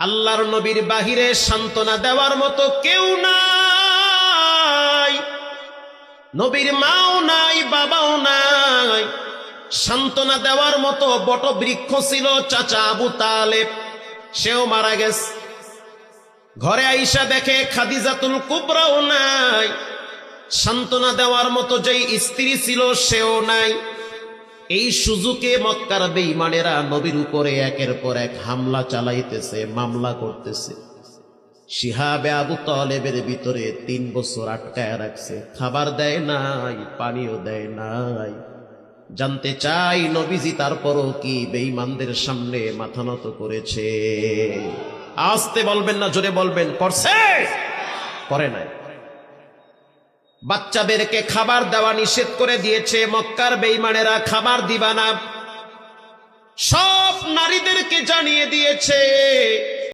আল্লাহর নবীর বাহিরে সান্ত্বনা দেওয়ার মতো কেউ নাই, নবীর মাও নাই, বাবাও নাই। সান্ত্বনা দেওয়ার মতো বটবৃক্ষ ছিল চাচা আবু তালেব, সেও মারা গেছে। ঘরে আইসা দেখে খাদিজাতুল কুবরাও নাই। সান্ত্বনা দেওয়ার মতো যেই স্ত্রী ছিল সেও নাই। এই সুযোগে মক্কার বেঈমানেরা নবীর উপরে একের পর এক হামলা চালাইতেছে, মামলা করতেছে। শিহাবে আবু তালেবের ভিতরে 3 বছর আটকায় রাখছে, খাবার দেয় নাই, পানিও দেয় নাই। জানতে চাই নবীজি তারপরও কি বেঈমানদের সামনে মাথা নত করেছে? আস্তে বলবেন না জোরে বলবেন, করছে? করে নাই। বাচ্চাদেরকে খাবার দেওয়া নিষেধ করে দিয়েছে মক্কার বেঈমানেরা, খাবার দিবা না। সব নারীদেরকে জানিয়ে দিয়েছে